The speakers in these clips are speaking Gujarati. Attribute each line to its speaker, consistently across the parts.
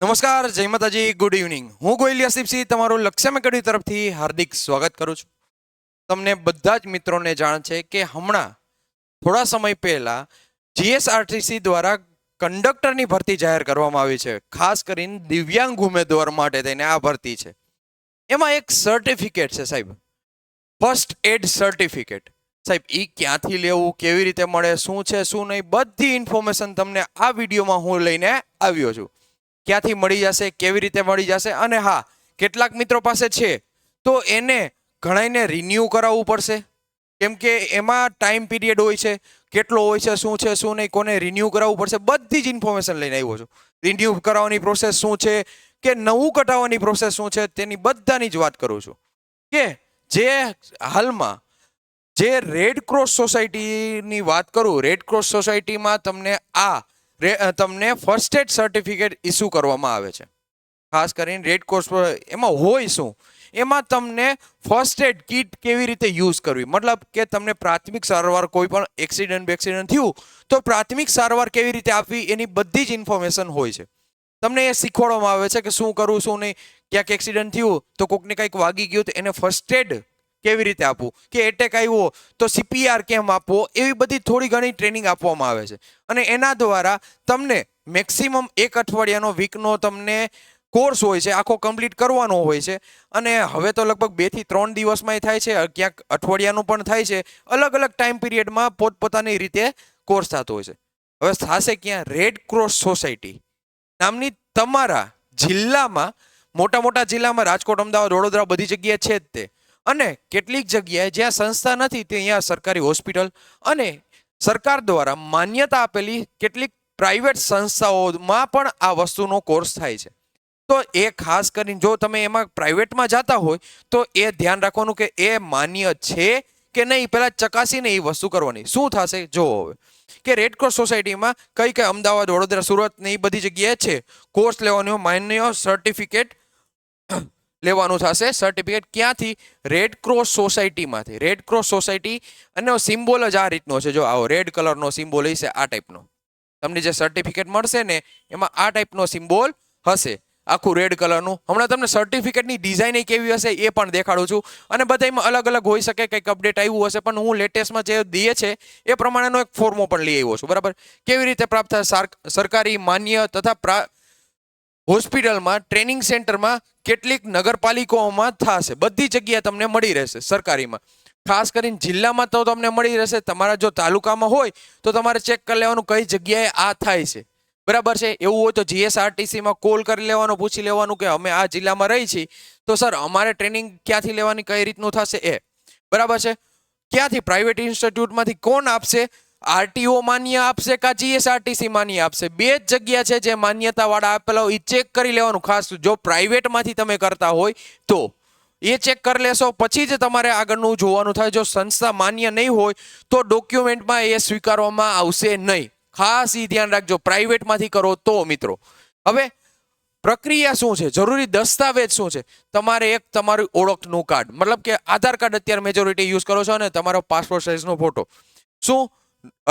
Speaker 1: નમસ્કાર, જય માતાજી, ગુડ ઇવનિંગ. હું ગોયલ યાસીફસિંહ તમારું લક્ષ્ય મેકડી તરફથી હાર્દિક સ્વાગત કરું છું. તમને બધા જ મિત્રોને જાણ છે કે હમણાં થોડા સમય પહેલા જીએસઆરટીસી દ્વારા કંડક્ટરની ભરતી જાહેર કરવામાં આવી છે. ખાસ કરીને દિવ્યાંગ ઉમેદવાર માટે થઈને આ ભરતી છે. એમાં એક સર્ટિફિકેટ છે સાહેબ, ફર્સ્ટ એડ સર્ટિફિકેટ. સાહેબ એ ક્યાંથી લેવું, કેવી રીતે મળે, શું છે શું નહીં, બધી ઇન્ફોર્મેશન તમને આ વિડીયોમાં હું લઈને આવ્યો છું. ક્યાંથી મળી જશે, કેવી રીતે મળી જશે, અને હા, કેટલાક મિત્રો પાસે છે તો એને ઘણાઈને રિન્યૂ કરાવવું પડશે, કેમ કે એમાં ટાઈમ પીરિયડ હોય છે, કેટલો હોય છે, શું નહીં, કોને રિન્યૂ કરાવવું પડશે, બધી જ ઇન્ફોર્મેશન લઈને આવ્યો છું. રિન્યૂ કરાવવાની પ્રોસેસ શું છે કે નવું કઢાવવાની પ્રોસેસ શું છે તેની બધાની જ વાત કરું છું. કે જે હાલમાં જે રેડ ક્રોસ સોસાયટીની વાત કરું, રેડ ક્રોસ સોસાયટીમાં તમને ફર્સ્ટ એડ સર્ટિફિકેટ ઇસ્યુ કરવામાં આવે છે. ખાસ કરીને રેડ ક્રોસ એમાં હોય શું, એમાં તમને ફર્સ્ટ એડ કિટ કેવી રીતે યુઝ કરવી, મતલબ કે તમને પ્રાથમિક સારવાર, કોઈ પણ એક્સિડન્ટ થયું તો પ્રાથમિક સારવાર કેવી રીતે આપવી એની બધી જ ઇન્ફોર્મેશન હોય છે. તમને એ શીખવાડવામાં આવે છે કે શું કરવું શું નહીં, ક્યાંક એક્સિડન્ટ થયું તો કોકને કંઈક વાગી ગયું તો એને ફર્સ્ટ એડ કેવી રીતે આપવું, કે એટેક આવ્યો તો સીપીઆર કેમ આપવો, એવી બધી થોડી ઘણી ટ્રેનિંગ આપવામાં આવે છે. અને એના દ્વારા તમને મેક્સિમમ 1 અઠવાડિયાનો વીકનો તમને કોર્સ હોય છે, આખો કમ્પ્લીટ કરવાનો હોય છે. અને હવે તો લગભગ 2 થી 3 દિવસમાં થાય છે, ક્યાંક અઠવાડિયાનું પણ થાય છે. અલગ અલગ ટાઈમ પીરિયડમાં પોતપોતાની રીતે કોર્સ થતો હોય છે. હવે થશે ક્યાં? રેડ ક્રોસ સોસાયટી નામની તમારા જિલ્લામાં, મોટા મોટા જિલ્લામાં, રાજકોટ, અમદાવાદ, વડોદરા, બધી જગ્યાએ છે જ તે. અને કેટલીક જગ્યાએ જ્યાં સંસ્થા નથી ત્યાં સરકારી હોસ્પિટલ અને સરકાર દ્વારા માન્યતા આપેલી કેટલીક પ્રાઇવેટ સંસ્થાઓમાં પણ આ વસ્તુનો કોર્સ થાય છે. તો એ ખાસ કરીને જો તમે એમાં પ્રાઇવેટમાં જતા હોય તો એ ધ્યાન રાખવાનું કે એ માન્ય છે કે નહીં, પહેલાં ચકાસીને એ વસ્તુ કરવાની. શું થશે જો હવે કે રેડ ક્રોસ સોસાયટીમાં કઈ અમદાવાદ, વડોદરા, સુરત ને એ બધી જગ્યાએ છે કોર્સ લેવાનો માન્ય સર્ટિફિકેટ લેવાનું થશે. સર્ટિફિકેટ ક્યાંથી? રેડ ક્રોસ સોસાયટીમાંથી. રેડ ક્રોસ સોસાયટી અને સિમ્બોલ જ આ રીતનો છે. જો આવો રેડ કલરનો સિમ્બોલ હશે, આ ટાઈપનો તમને જે સર્ટિફિકેટ મળશે ને એમાં આ ટાઈપનો સિમ્બોલ હશે, આખું રેડ કલરનું. હમણાં તમને સર્ટિફિકેટની ડિઝાઇન કેવી હશે એ પણ દેખાડું છું. અને બધામાં અલગ અલગ હોઈ શકે, કંઈક અપડેટ આવ્યું હશે, પણ હું લેટેસ્ટમાં જે દે છે એ પ્રમાણેનો એક ફોર્મો પણ લઈ આવ્યો છું. બરાબર? કેવી રીતે પ્રાપ્ત થાય? સરકારી માન્ય તથા હોસ્પિટલમાં, ટ્રેનિંગ સેન્ટરમાં, કેટલીક નગરપાલિકાઓમાં થશે, બધી જગ્યાએ તમને મળી રહેશે. સરકારીમાં ખાસ કરીને જિલ્લામાં તો તમને મળી રહેશે. તમારા જો તાલુકામાં હોય તો તમારે ચેક કરી લેવાનું કઈ જગ્યાએ આ થાય છે. બરાબર છે? એવું હોય તો જીએસઆરટીસીમાં કોલ કરી લેવાનો, પૂછી લેવાનું કે અમે આ જિલ્લામાં રહી છીએ તો સર અમારે ટ્રેનિંગ ક્યાંથી લેવાની, કઈ રીતનું થશે એ. બરાબર છે? ક્યાંથી? પ્રાઇવેટ ઇન્સ્ટિટ્યૂટમાંથી કોણ આપશે? આરટીઓ માન્ય આપશે કે જીએસઆરટીસી માન્ય આપશે? બે જ જગ્યા છે જે માન્યતાવાળા આપેલા હોય, એ ચેક કરી લેવાનું. ખાસ જો પ્રાઇવેટમાંથી તમે કરતા હોય તો એ ચેક કરી લેશો, પછી જ તમારે આગળનું જોવાનું થાય. જો સંસ્થા માન્ય નહીં હોય તો ડોક્યુમેન્ટમાં એ સ્વીકારવામાં આવશે નહીં. ખાસ એ ધ્યાન રાખજો, પ્રાઇવેટમાંથી કરો તો મિત્રો. હવે પ્રક્રિયા શું છે, જરૂરી દસ્તાવેજ શું છે? તમારે એક તમારું ઓળખનું કાર્ડ, મતલબ કે આધાર કાર્ડ અત્યારે મેજોરિટી યુઝ કરો છો, અને તમારો પાસપોર્ટ સાઇઝનો ફોટો. શું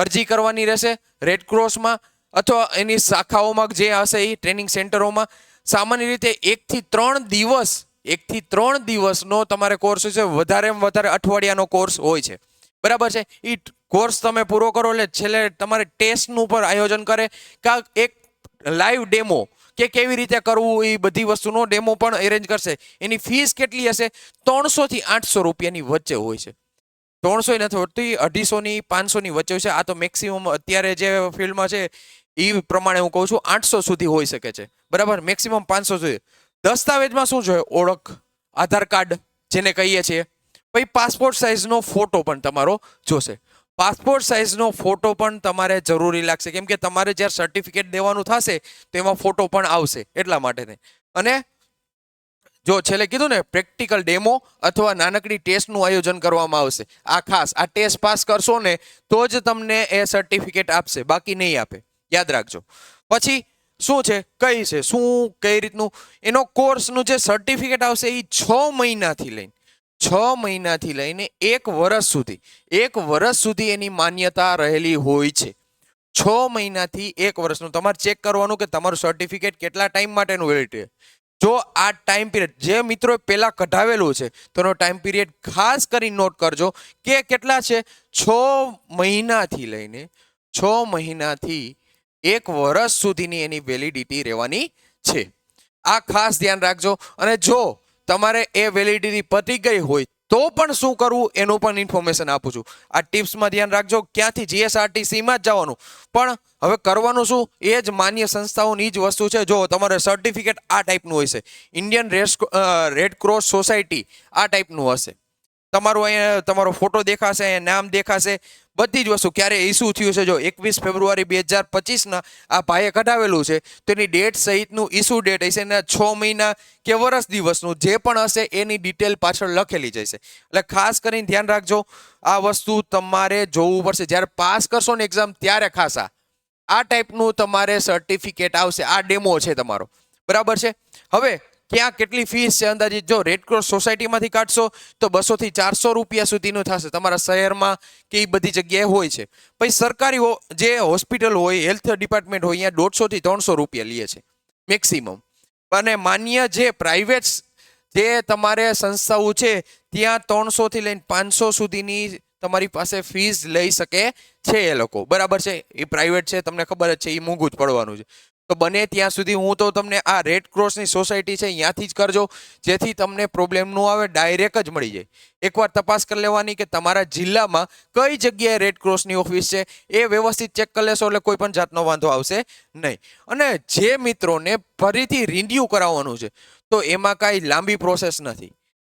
Speaker 1: અરજી કરવાની રહેશે રેડ ક્રોસમાં અથવા એની શાખાઓમાં જે હશે એ ટ્રેનિંગ સેન્ટરોમાં? સામાન્ય રીતે 1 થી 3 દિવસનો તમારે કોર્સ હોય છે. વધારેમાં વધારે અઠવાડિયાનો કોર્સ હોય છે. બરાબર છે? એ કોર્સ તમે પૂરો કરો એટલે છેલ્લે તમારે ટેસ્ટનું પર આયોજન કરે, કાં એક લાઈવ ડેમો કે કેવી રીતે કરવું એ બધી વસ્તુનો ડેમો પણ એરેન્જ કરશે. એની ફીસ કેટલી હશે? 300 થી 800 રૂપિયાની વચ્ચે હોય છે. 300 નથી હોતી, 250 ની 500 ની વચ્ચે છે. આ તો મેક્સિમમ અત્યારે જે ફિલ્ડમાં છે એ પ્રમાણે હું કહું છું 800 સુધી હોઈ શકે છે. બરાબર? મેક્સિમમ 500 સુધી. દસ્તાવેજમાં શું જોઈએ? ઓળખ, આધાર કાર્ડ જેને કહીએ છીએ, પછી પાસપોર્ટ સાઇઝનો ફોટો પણ તમારો જોશે. પાસપોર્ટ સાઇઝનો ફોટો પણ તમારે જરૂરી લાગશે, કેમ કે તમારે જ્યારે સર્ટિફિકેટ દેવાનું થશે તો એમાં ફોટો પણ આવશે, એટલા માટે. અને જો છેલ્લે કીધું ને, પ્રેક્ટિકલ ડેમો અથવા નાનકડી ટેસ્ટનું આયોજન કરવામાં આવશે. આ ખાસ આ ટેસ્ટ પાસ કરશો ને તો જ તમને એ સર્ટિફિકેટ આપશે, બાકી નહીં આપે, યાદ રાખજો. પછી શું છે, કઈ છે, શું કઈ રીતનું એનો કોર્સનું જે સર્ટિફિકેટ આવશે એ 6 મહિનાથી લઈને 1 વર્ષ સુધી એની માન્યતા રહેલી હોય છે. મહિનાથી 1 વર્ષનું તમારે ચેક કરવાનું કે તમારું સર્ટિફિકેટ કેટલા ટાઈમ માટેનું વેલિડિટી છે. જો આ ટાઈમ પીરિયડ જે મિત્રોએ પહેલા કઢાવેલું છે તો એનો ટાઈમ પીરિયડ ખાસ કરી નોટ કરજો કે કેટલા છે. 6 મહિનાથી લઈને 6 મહિનાથી 1 વર્ષ સુધીની એની વેલિડિટી રહેવાની છે. આ ખાસ ધ્યાન રાખજો. અને જો તમારે એ વેલિડિટી પતી ગઈ હોય તો પણ શું કરવું એનું પણ ઇન્ફોર્મેશન આપું છું. આ ટિપ્સમાં ધ્યાન રાખજો. ક્યાંથી જીએસઆરટીસીમાં જ જવાનું, પણ હવે કરવાનું શું એ જ માન્ય સંસ્થાઓની જ વસ્તુ છે. જો તમારે સર્ટિફિકેટ આ ટાઈપનું હોય છે, ઇન્ડિયન રેડ ક્રોસ સોસાયટી આ ટાઈપનું હશે, તમારું અહીંયા તમારો ફોટો દેખાશે, અહીંયા નામ દેખાશે, બધી જ વસ્તુ ક્યારે ઇસ્યુ થયું છે. જો 21 ફેબ્રુઆરી 2025ના આ ભાઈએ કઢાવેલું છે તો એની ડેટ સહિતનું ઇસ્યુ ડેટ હશે ને 6 મહિના કે વર્ષ દિવસનું જે પણ હશે એની ડિટેલ પાછળ લખેલી જશે. એટલે ખાસ કરીને ધ્યાન રાખજો, આ વસ્તુ તમારે જોવું પડશે. જ્યારે પાસ કરશો ને એક્ઝામ ત્યારે ખાસ આ ટાઈપનું તમારે સર્ટિફિકેટ આવશે. આ ડેમો છે તમારો, બરાબર છે. હવે ક્યાં કેટલી ફીસ છે અંદાજિત? જો રેડ ક્રોસ સોસાયટીમાંથી કાઢશો તો 200 થી 400 રૂપિયા સુધીનું થશે. તમારા શહેરમાં કે એ બધી જગ્યાએ હોય છે. પછી સરકારી જે હોસ્પિટલ હોય, હેલ્થ ડિપાર્ટમેન્ટ હોય, અહીંયા 150 થી 300 રૂપિયા લે છે મેક્સિમમ. અને માન્ય જે પ્રાઇવેટ જે તમારે સંસ્થાઓ છે ત્યાં 300 થી લઈને 500 સુધીની તમારી પાસે ફીસ લઈ શકે છે એ લોકો, બરાબર છે. એ પ્રાઇવેટ છે, તમને ખબર જ છે, એ મોંઘું જ પડવાનું છે. તો બને ત્યાં સુધી હું તો તમને આ રેડ ક્રોસની સોસાયટી છે ત્યાંથી જ કરજો, જેથી તમને પ્રોબ્લેમ ન આવે, ડાયરેક્ટ જ મળી જાય. એકવાર તપાસ કરી લેવાની કે તમારા જિલ્લામાં કઈ જગ્યાએ રેડ ક્રોસની ઓફિસ છે, એ વ્યવસ્થિત ચેક કરી લેશો એટલે કોઈ પણ જાતનો વાંધો આવશે નહીં. અને જે મિત્રોને ફરીથી રિન્યુ કરાવવાનું છે તો એમાં કાંઈ લાંબી પ્રોસેસ નથી.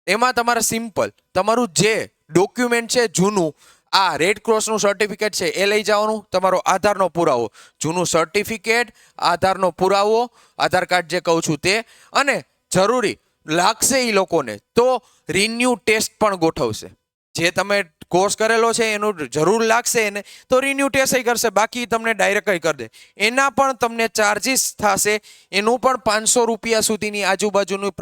Speaker 1: એમાં તમારે સિમ્પલ તમારું જે ડોક્યુમેન્ટ છે જૂનું, આ રેડ ક્રોસનું સર્ટિફિકેટ છે એ લઈ જવાનું, તમારો આધારનો પુરાવો, જૂનું સર્ટિફિકેટ, આધારનો પુરાવો, આધાર કાર્ડ જે કહું છું તે, અને જરૂરી લાગશે એ લોકોને તો રિન્યુ ટેસ્ટ પણ ગોઠવશે. જે તમે કોર્સ કરેલો છે એનું જરૂર લાગશે એને તો રિન્યુ ટેસ્ટ કરશે, બાકી તમને ડાયરેક્ટ કરી દે. એના પણ તમને ચાર્જિસ થશે, એનું પણ 500 રૂપિયા સુધીની આજુબાજુનું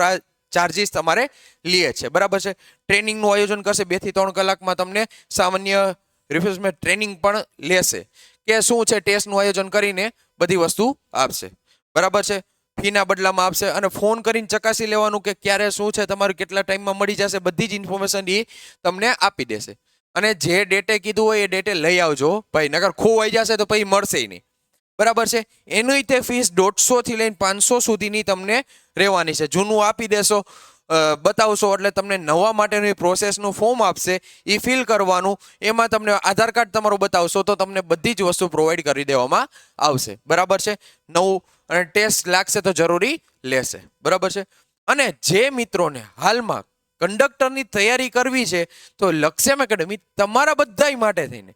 Speaker 1: ચાર્જિસ તમારે લે છે, બરાબર છે. ટ્રેનિંગનું આયોજન કરશે, 2 થી 3 કલાકમાં તમને સામાન્ય રિફ્રેશમેન્ટ ટ્રેનિંગ પણ લેશે કે શું છે, ટેસ્ટનું આયોજન કરીને બધી વસ્તુ આપશે, બરાબર છે. ફીના બદલામાં આપશે અને ફોન કરીને ચકાસી લેવાનું કે ક્યારે શું છે, તમારે કેટલા ટાઈમમાં મળી જશે, બધી જ ઇન્ફોર્મેશન એ તમને આપી દેશે. અને જે ડેટે કીધું હોય એ ડેટે લઈ આવજો ભાઈ, નકર ખોવાઈ જશે તો પછી મળશે નહીં, બરાબર છે. એની તે ફીસ 150 થી લઈને 500 સુધીની તમને રહેવાની છે. જૂનું આપી દેશો, બતાવશો એટલે તમને નવા માટેની પ્રોસેસનું ફોર્મ આપશે, એ ફિલ કરવાનું, એમાં તમને આધાર કાર્ડ તમારું બતાવશો તો તમને બધી જ વસ્તુ પ્રોવાઈડ કરી દેવામાં આવશે, બરાબર છે. નવું અને ટેસ્ટ લાગશે તો જરૂરી લેશે, બરાબર છે. અને જે મિત્રોને હાલમાં કંડક્ટરની તૈયારી કરવી છે તો લક્ષ્યમ એકેડમી તમારા બધાય માટે થઈને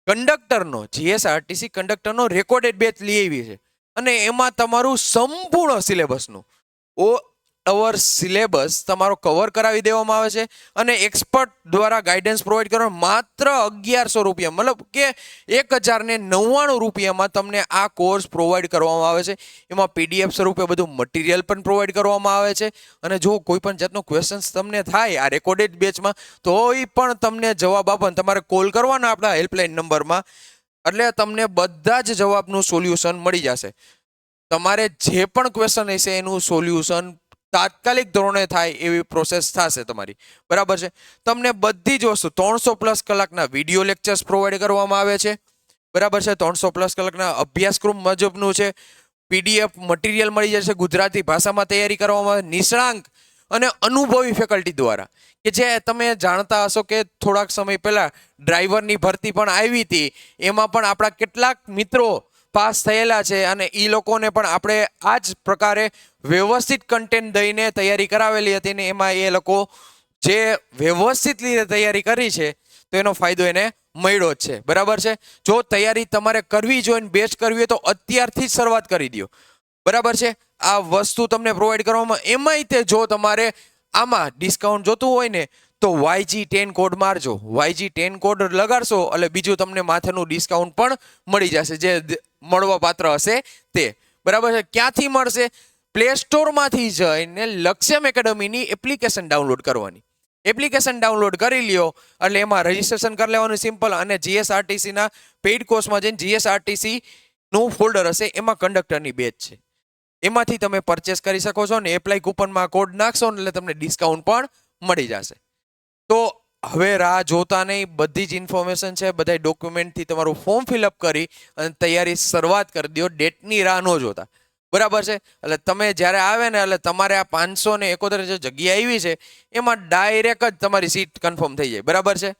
Speaker 1: કંડક્ટરનો જીએસઆરટીસી કંડક્ટરનો રેકોર્ડેડ બેચ લઈ આવી છે. અને એમાં તમારું સંપૂર્ણ સિલેબસનું અવર સિલેબસ તમારો કવર કરાવી દેવામાં આવે છે અને એક્સપર્ટ દ્વારા ગાઈડન્સ પ્રોવાઈડ કરવા માત્ર 1100 રૂપિયા, મતલબ કે 1099 રૂપિયામાં તમને આ કોર્સ પ્રોવાઈડ કરવામાં આવે છે. એમાં પીડીએફ સ્વરૂપે બધું મટીરિયલ પણ પ્રોવાઈડ કરવામાં આવે છે. અને જો કોઈ પણ જાતનો ક્વેશ્ચન્સ તમને થાય આ રેકોર્ડેડ બેચમાં તો એ પણ તમને જવાબ આપવાનો, તમારે કોલ કરવાના આપણા હેલ્પલાઇન નંબરમાં, એટલે તમને બધા જ જવાબનું સોલ્યુશન મળી જશે. તમારે જે પણ ક્વેશ્ચન હશે એનું સોલ્યુશન તાત્કાલિક ધોરણે થાય એવી પ્રોસેસ થશે તમારી, બરાબર છે. તમને બધી જ વસ્તુ 300+ કલાકના વિડીયો લેક્ચર્સ પ્રોવાઈડ કરવામાં આવે છે, બરાબર છે. 300+ કલાકના અભ્યાસક્રમ મુજબનું છે. પીડીએફ મટીરિયલ મળી જશે, ગુજરાતી ભાષામાં તૈયારી કરવામાં આવે, નિષ્ણાંત અને અનુભવી ફેકલ્ટી દ્વારા, કે જે તમે જાણતા હશો કે થોડાક સમય પહેલા ડ્રાઈવરની ભરતી પણ આવી હતી, એમાં પણ આપણા કેટલાક મિત્રો પાસ થયેલા છે અને એ લોકોને પણ આપણે આ જ પ્રકારે વ્યવસ્થિત કન્ટેન્ટ દઈને તૈયારી કરાવેલી હતી ને એમાં એ લોકો જે વ્યવસ્થિત રીતે તૈયારી કરી છે તો એનો ફાયદો એને મળ્યો જ છે, બરાબર છે. જો તૈયારી તમારે કરવી જોઈએ, બેચ કરવી હોય તો અત્યારથી જ શરૂઆત કરી દો, બરાબર છે. આ વસ્તુ તમને પ્રોવાઈડ કરવામાં, એમાંય તે જો તમારે આમાં ડિસ્કાઉન્ટ જોતું હોય ને તો YG10 કોડ મારજો, YG10 કોડ લગાડશો એટલે બીજું તમને માથેનું ડિસ્કાઉન્ટ પણ મળી જશે, જે મળવા પાત્ર હશે તે, બરાબર છે. ક્યાંથી મળશે? પ્લે સ્ટોરમાંથી જઈને લક્ષ્યમ એકેડમીની એપ્લિકેશન ડાઉનલોડ કરવાની, એપ્લિકેશન ડાઉનલોડ કરી લ્યો એટલે એમાં રજીસ્ટ્રેશન કરી લેવાનું સિમ્પલ, અને જીએસઆરટીસીના પેઇડ કોર્સમાં જઈને જીએસઆરટીસી નું ફોલ્ડર હશે, એમાં કંડક્ટરની બેચ છે, એમાંથી તમે પરચેસ કરી શકો છો. ને એપ્લાય કૂપનમાં કોડ નાખશો ને એટલે તમને ડિસ્કાઉન્ટ પણ મળી જશે. તો હવે રાહ જોતા નહીં, બધી જ ઇન્ફોર્મેશન છે, બધા ડોક્યુમેન્ટથી તમારું ફોર્મ ફિલઅપ કરી અને તૈયારી શરૂઆત કરી દો. ડેટની રાહ ન જોતા, બરાબર છે? એટલે તમે જ્યારે આવે ને એટલે તમારે આ 571 જે જગ્યા આવી છે એમાં ડાયરેક્ટ જ તમારી સીટ કન્ફર્મ થઈ જાય, બરાબર છે?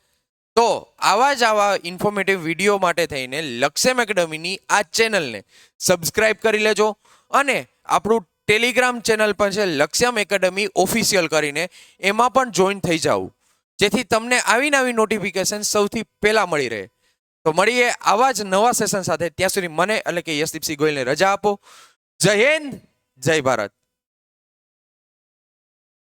Speaker 1: તો આવા ઇન્ફોર્મેટિવ વિડીયો માટે થઈને લક્ષ્યમ એકેડમીની આ ચેનલને સબસ્ક્રાઇબ કરી લેજો, અને આપણું ટેલિગ્રામ ચેનલ પણ છે લક્ષ્યમ એકેડમી ઓફિશિયલ કરીને, એમાં પણ જોઈન થઈ જાવ, જેથી તમને આવી નવી નોટિફિકેશન સૌથી પહેલા મળી રહે. તો મળીએ આવા જ નવા સેશન સાથે. ત્યાં સુધી મને એટલે કે યશદીપસિંહ ગોયલને રજા આપો. જય હિન્દ, જય ભારત.